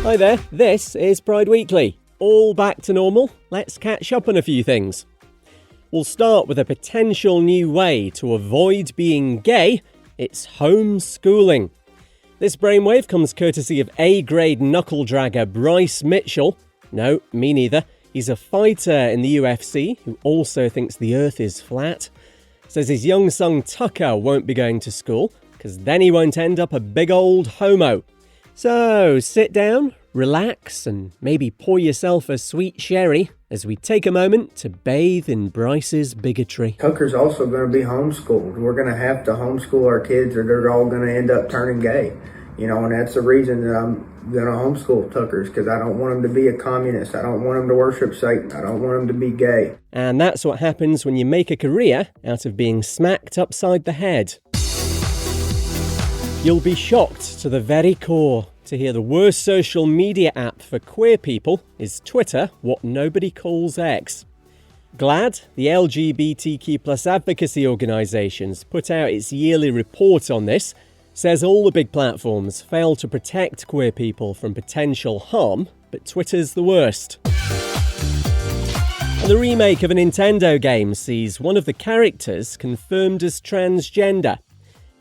Hi there, this is Pride Weekly. All back to normal, let's catch up on a few things. We'll start with a potential new way to avoid being gay. It's homeschooling. This brainwave comes courtesy of A-grade knuckle-dragger Bryce Mitchell. No, me neither. He's a fighter in the UFC who also thinks the earth is flat. Says his young son Tucker won't be going to school because then he won't end up a big old homo. So sit down, relax, and maybe pour yourself a sweet sherry as we take a moment to bathe in Bryce's bigotry. Tucker's also going to be homeschooled. We're going to have to homeschool our kids or they're all going to end up turning gay. And that's the reason that I'm going to homeschool Tuckers, because I don't want him to be a communist. I don't want him to worship Satan. I don't want him to be gay. And that's what happens when you make a career out of being smacked upside the head. You'll be shocked to the very core to hear the worst social media app for queer people is Twitter, what nobody calls X. GLAAD, the LGBTQ+ advocacy organisation's put out its yearly report on this, says all the big platforms fail to protect queer people from potential harm, but Twitter's the worst. And the remake of a Nintendo game sees one of the characters confirmed as transgender.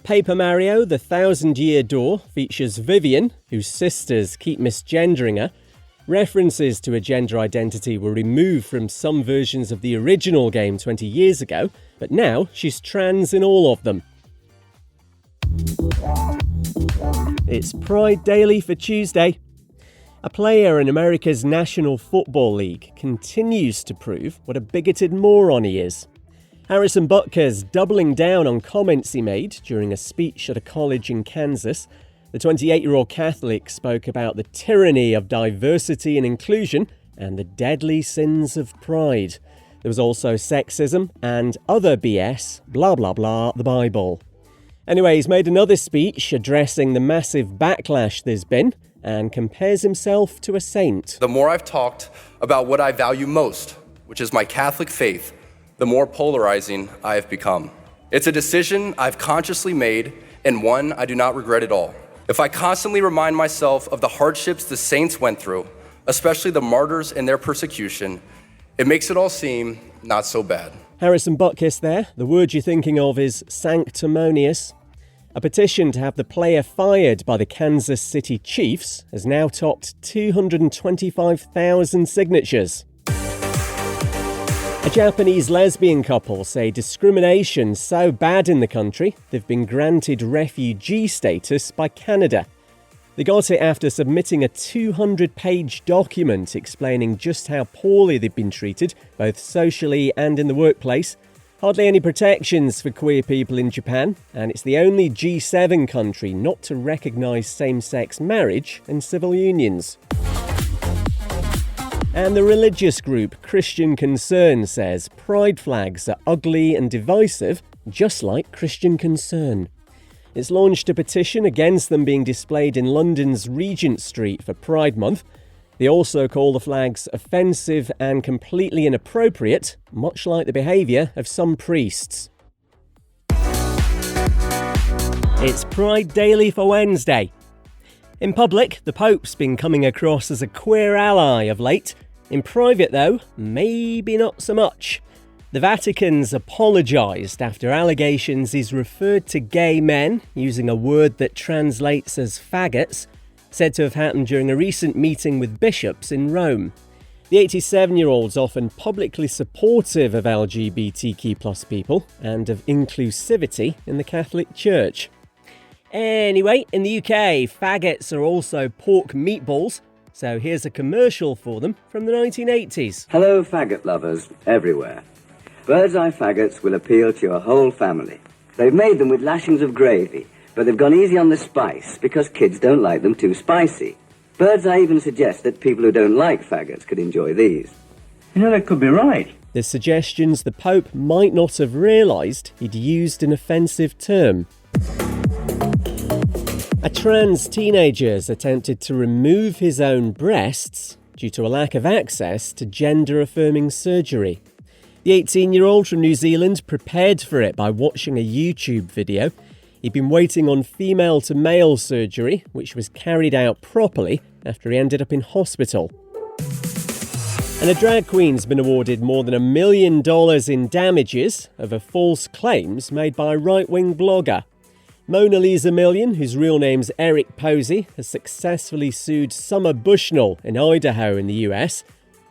Paper Mario: The Thousand Year Door features Vivian, whose sisters keep misgendering her. References to a gender identity were removed from some versions of the original game 20 years ago, but now she's trans in all of them. It's Pride Daily for Tuesday. A player in America's National Football League continues to prove what a bigoted moron he is. Harrison Butker's doubling down on comments he made during a speech at a college in Kansas. The 28-year-old Catholic spoke about the tyranny of diversity and inclusion and the deadly sins of pride. There was also sexism and other BS, blah blah blah, the Bible. Anyway, he's made another speech addressing the massive backlash there's been and compares himself to a saint. The more I've talked about what I value most, which is my Catholic faith, the more polarizing I have become. It's a decision I've consciously made and one I do not regret at all. If I constantly remind myself of the hardships the saints went through, especially the martyrs and their persecution, it makes it all seem not so bad. Harrison Butkus there. The word you're thinking of is sanctimonious. A petition to have the player fired by the Kansas City Chiefs has now topped 225,000 signatures. A Japanese lesbian couple say discrimination's so bad in the country, they've been granted refugee status by Canada. They got it after submitting a 200-page document explaining just how poorly they've been treated, both socially and in the workplace. Hardly any protections for queer people in Japan, and it's the only G7 country not to recognise same-sex marriage and civil unions. And the religious group Christian Concern says pride flags are ugly and divisive, just like Christian Concern. It's launched a petition against them being displayed in London's Regent Street for Pride Month. They also call the flags offensive and completely inappropriate, much like the behaviour of some priests. It's Pride Daily for Wednesday. In public, the Pope's been coming across as a queer ally of late. In private, though, maybe not so much. The Vatican's apologised after allegations he's referred to gay men using a word that translates as faggots, said to have happened during a recent meeting with bishops in Rome. The 87-year-old's often publicly supportive of LGBTQ+ people and of inclusivity in the Catholic Church. Anyway, in the UK, faggots are also pork meatballs, so here's a commercial for them from the 1980s. Hello, faggot lovers everywhere. Bird's Eye faggots will appeal to your whole family. They've made them with lashings of gravy, but they've gone easy on the spice because kids don't like them too spicy. Bird's Eye even suggests that people who don't like faggots could enjoy these. You know, that could be right. There's suggestions the Pope might not have realised he'd used an offensive term. A trans teenager's attempted to remove his own breasts due to a lack of access to gender-affirming surgery. The 18-year-old from New Zealand prepared for it by watching a YouTube video. He'd been waiting on female-to-male surgery, which was carried out properly after he ended up in hospital. And a drag queen's been awarded more than $1 million in damages over false claims made by a right-wing blogger. Mona Lisa Million, whose real name's Eric Posey, has successfully sued Summer Bushnell in Idaho in the US.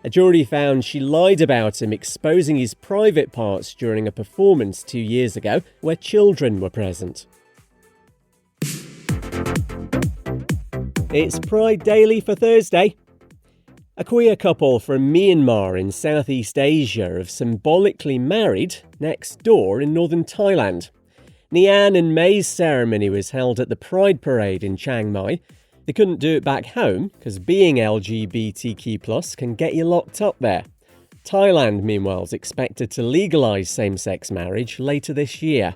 A jury found she lied about him exposing his private parts during a performance 2 years ago where children were present. It's Pride Daily for Thursday. A queer couple from Myanmar in Southeast Asia have symbolically married next door in northern Thailand. Nyan and May's ceremony was held at the Pride Parade in Chiang Mai. They couldn't do it back home because being LGBTQ+ can get you locked up there. Thailand, meanwhile, is expected to legalise same-sex marriage later this year.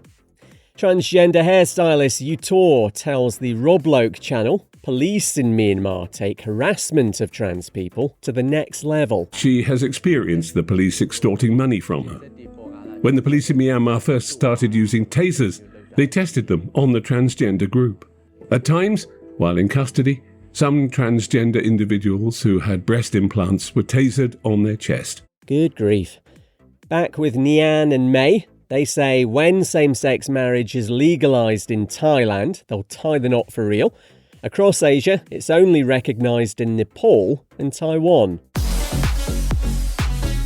Transgender hairstylist Yutor tells the Robloke channel police in Myanmar take harassment of trans people to the next level. She has experienced the police extorting money from her. When the police in Myanmar first started using tasers, they tested them on the transgender group. At times, while in custody, some transgender individuals who had breast implants were tasered on their chest. Good grief. Back with Nyan and May, they say when same-sex marriage is legalised in Thailand, they'll tie the knot for real. Across Asia, it's only recognised in Nepal and Taiwan.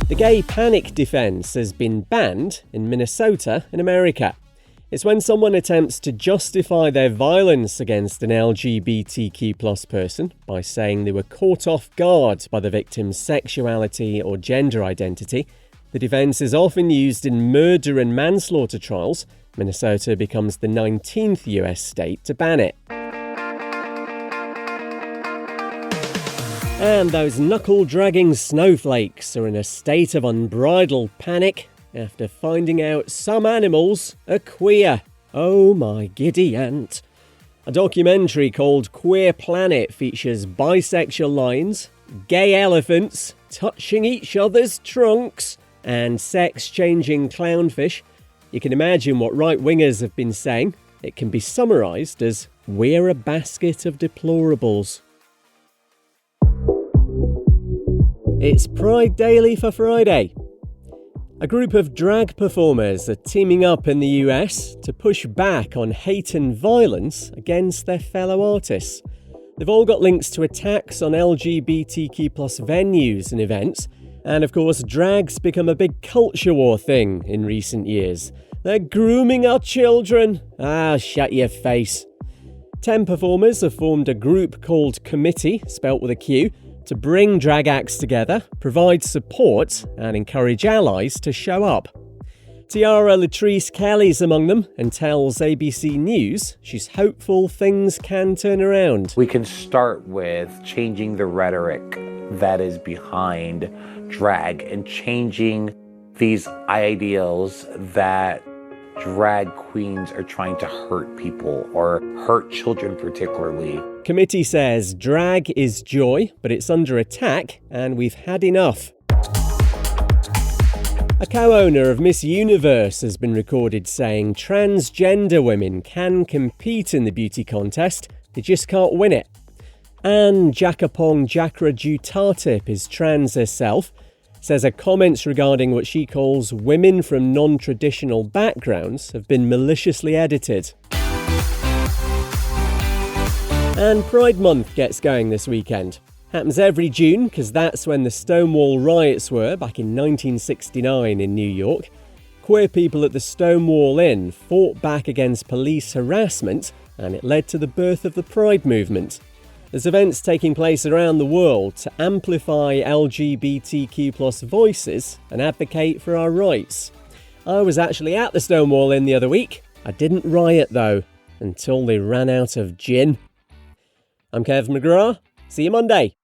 The gay panic defence has been banned in Minnesota in America. It's when someone attempts to justify their violence against an LGBTQ+ person by saying they were caught off guard by the victim's sexuality or gender identity. The defence is often used in murder and manslaughter trials. Minnesota becomes the 19th US state to ban it. And those knuckle-dragging snowflakes are in a state of unbridled panic after finding out some animals are queer. Oh my giddy aunt. A documentary called Queer Planet features bisexual lions, gay elephants touching each other's trunks, and sex-changing clownfish. You can imagine what right-wingers have been saying. It can be summarised as, we're a basket of deplorables. It's Pride Daily for Friday. A group of drag performers are teaming up in the US to push back on hate and violence against their fellow artists. They've all got links to attacks on LGBTQ+ venues and events, and of course drag's become a big culture war thing in recent years. They're grooming our children. Shut your face. 10 performers have formed a group called Committee, spelt with a Q, to bring drag acts together, provide support, and encourage allies to show up. Tiara Latrice Kelly's among them and tells ABC News she's hopeful things can turn around. We can start with changing the rhetoric that is behind drag and changing these ideals that drag queens are trying to hurt people or hurt children particularly. Committee says drag is joy, but it's under attack and we've had enough. A co-owner of Miss Universe has been recorded saying transgender women can compete in the beauty contest, they just can't win it. And Jakapong Jakra Jutatip is trans herself, says her comments regarding what she calls women from non-traditional backgrounds have been maliciously edited. And Pride Month gets going this weekend. Happens every June because that's when the Stonewall riots were back in 1969 in New York. Queer people at the Stonewall Inn fought back against police harassment and it led to the birth of the Pride movement. There's events taking place around the world to amplify LGBTQ+ voices and advocate for our rights. I was actually at the Stonewall Inn the other week. I didn't riot though, until they ran out of gin. I'm Kev McGrath. See you Monday.